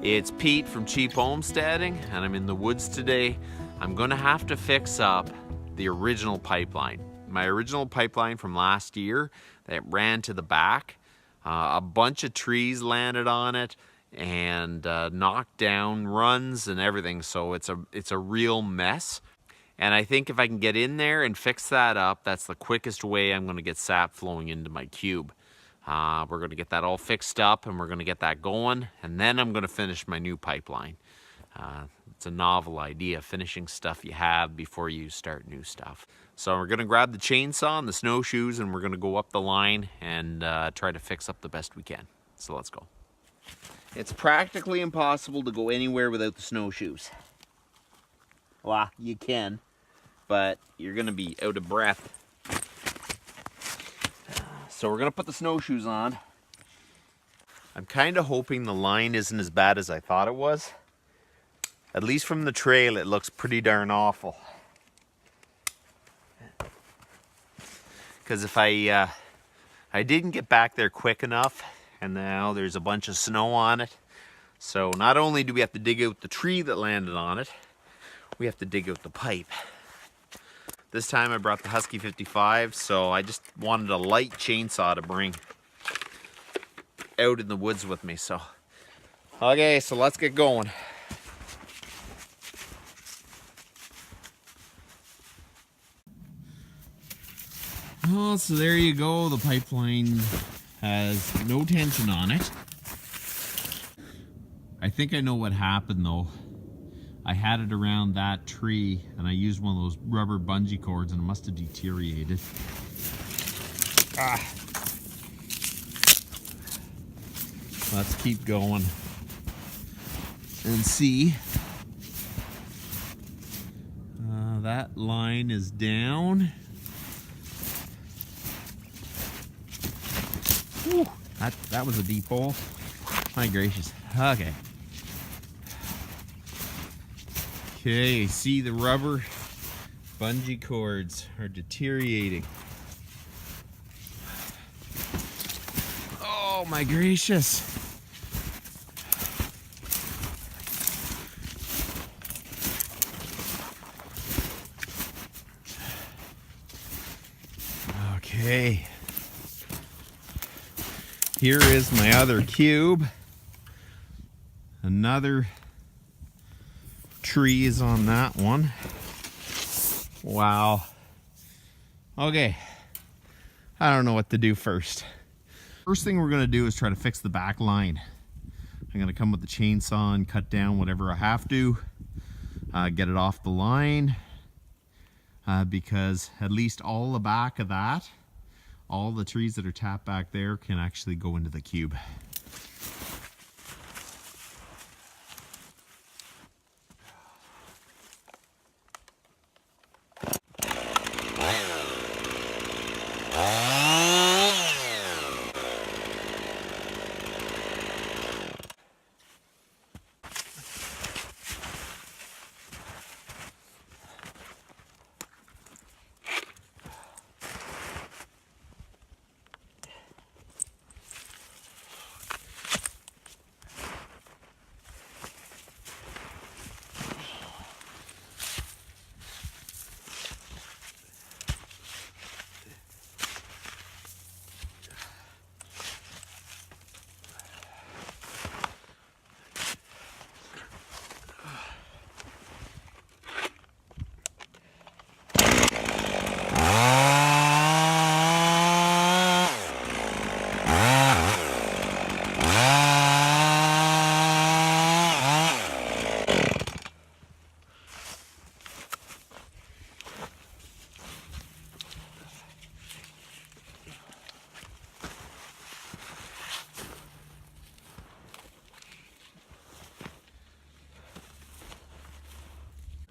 It's Pete from Cheap Homesteading, and I'm in the woods today. I'm gonna have to fix up the original pipeline. My original pipeline from last year that ran to the back. A bunch of trees landed on it and knocked down runs and everything, so it's a real mess. And I think if I can get in there and fix that up, that's the quickest way I'm gonna get sap flowing into my cube. We're going to get that all fixed up and we're going to get that going, and then I'm going to finish my new pipeline. It's a novel idea, finishing stuff you have before you start new stuff. So we're going to grab the chainsaw and the snowshoes and we're going to go up the line and try to fix up the best we can. So let's go. It's practically impossible to go anywhere without the snowshoes. Well, you can, but you're going to be out of breath. So we're gonna put the snowshoes on. I'm kind of hoping the line isn't as bad as I thought it was. At least from the trail, it looks pretty darn awful. Because if I didn't get back there quick enough, and now there's a bunch of snow on it. So not only do we have to dig out the tree that landed on it, we have to dig out the pipe. This time I brought the Husky 55, so I just wanted a light chainsaw to bring out in the woods with me. So, okay, so let's get going. Oh, so there you go. The pipeline has no tension on it. I think I know what happened though. I had it around that tree and I used one of those rubber bungee cords and it must have deteriorated. Let's keep going and see. That line is down. Whew, that was a deep hole. My gracious. Okay. Okay, see the rubber bungee cords are deteriorating. Oh my gracious. Okay. Here is my other cube. Another tree is on that one. Wow. Okay. I don't know what to do first. First thing we're going to do is try to fix the back line. I'm going to come with the chainsaw and cut down whatever I have to. Get it off the line. Because at least all the back of that, all the trees that are tapped back there can actually go into the cube.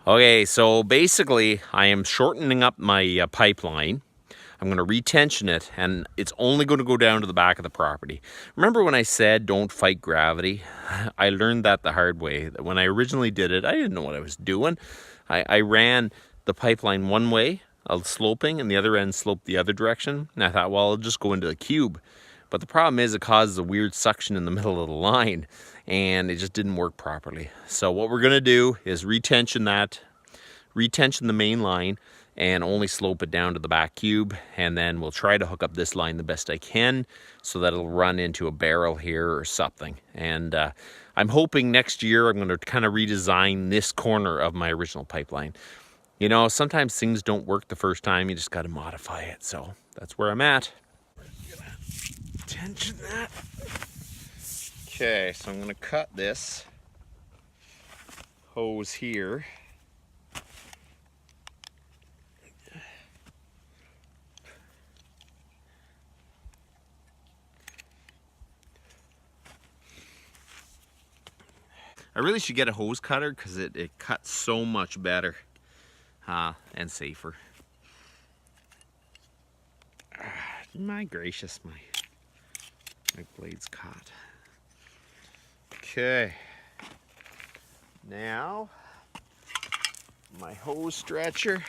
Okay, so basically I am shortening up my pipeline. I'm going to retension it, and it's only going to go down to the back of the property. Remember when I said don't fight gravity? I learned that the hard way. When I originally did it, I didn't know what I was doing. I ran the pipeline one way, sloping, and the other end sloped the other direction. And I thought, well, I'll just go into the cube. But the problem is it causes a weird suction in the middle of the line, and it just didn't work properly. So what we're gonna do is retension the main line and only slope it down to the back cube, and then we'll try to hook up this line the best I can so that it'll run into a barrel here or something. And I'm hoping next year I'm gonna kind of redesign this corner of my original pipeline. You know, sometimes things don't work the first time, you just gotta modify it. So that's where I'm at. Tension that. Okay, so I'm gonna cut this hose here. I really should get a hose cutter because it cuts so much better and safer. My gracious, my blade's caught. Okay, now my hose stretcher.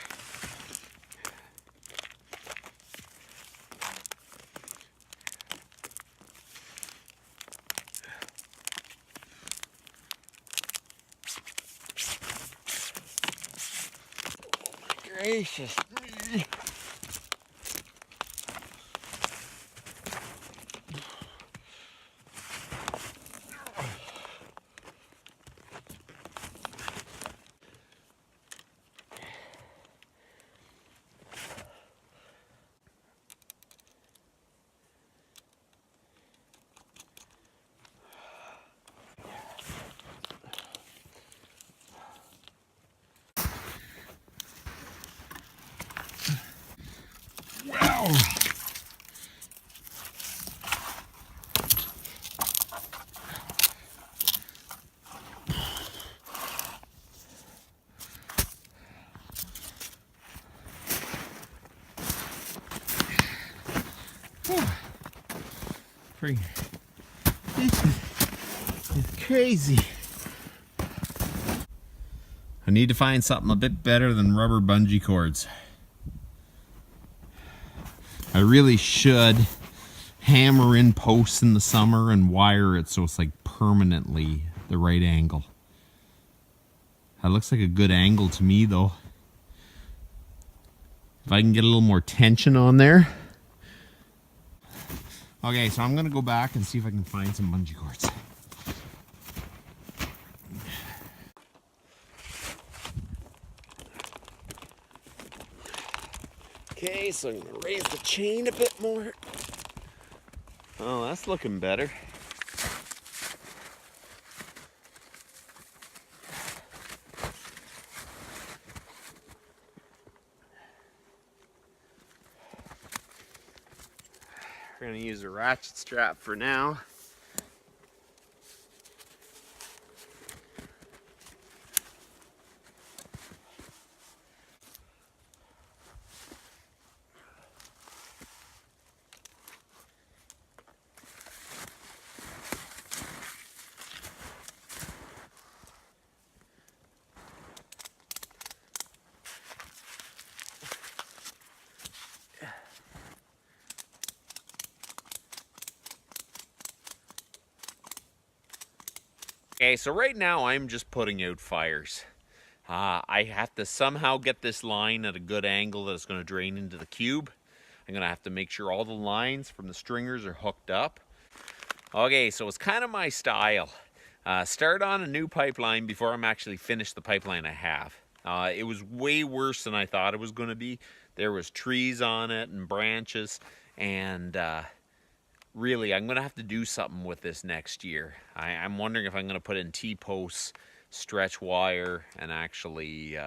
Gracious. Wow. This is crazy. I need to find something a bit better than rubber bungee cords. I really should hammer in posts in the summer and wire it so it's like permanently the right angle. That looks like a good angle to me though. If I can get a little more tension on there. Okay, so I'm gonna go back and see if I can find some bungee cords. Okay, so I'm gonna raise the chain a bit more. Oh, that's looking better. We're gonna use a ratchet strap for now. Okay, so right now I'm just putting out fires. I have to somehow get this line at a good angle that it's going to drain into the cube. I'm going to have to make sure all the lines from the stringers are hooked up. Okay, so it's kind of my style. Start on a new pipeline before I'm actually finished the pipeline I have. It was way worse than I thought it was going to be. There was trees on it and branches, and really, I'm going to have to do something with this next year. I'm wondering if I'm going to put in T-posts, stretch wire, and actually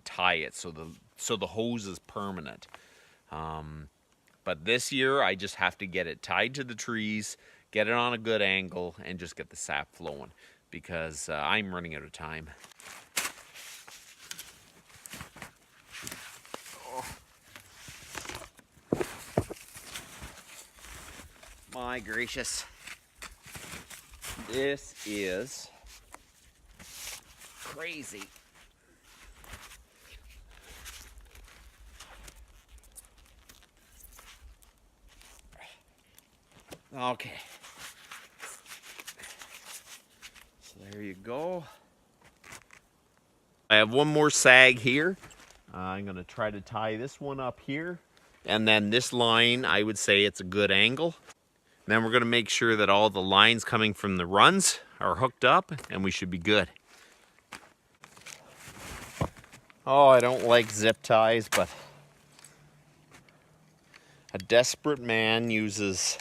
tie it so the hose is permanent. But this year, I just have to get it tied to the trees, get it on a good angle, and just get the sap flowing because I'm running out of time. My gracious. This is crazy. Okay. So there you go. I have one more sag here. I'm going to try to tie this one up here. And then this line, I would say it's a good angle. Then we're going to make sure that all the lines coming from the runs are hooked up, and we should be good. Oh, I don't like zip ties, but a desperate man uses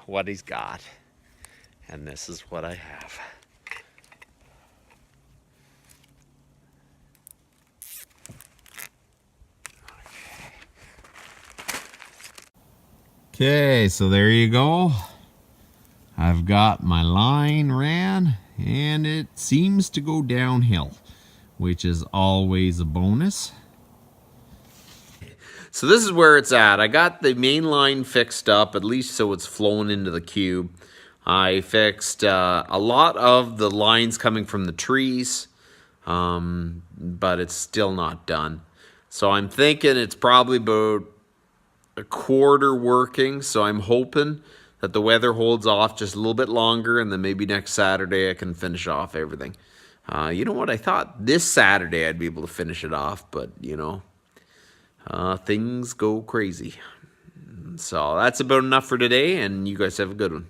what he's got. And this is what I have. Okay, so there you go. I've got my line ran, and it seems to go downhill, which is always a bonus. So this is where it's at. I got the main line fixed up, at least so it's flowing into the cube. I fixed a lot of the lines coming from the trees, but it's still not done. So I'm thinking it's probably about a quarter working, so I'm hoping that the weather holds off just a little bit longer, and then maybe next Saturday I can finish off everything. You know what? I thought this Saturday I'd be able to finish it off, but you know, things go crazy. So that's about enough for today, and you guys have a good one.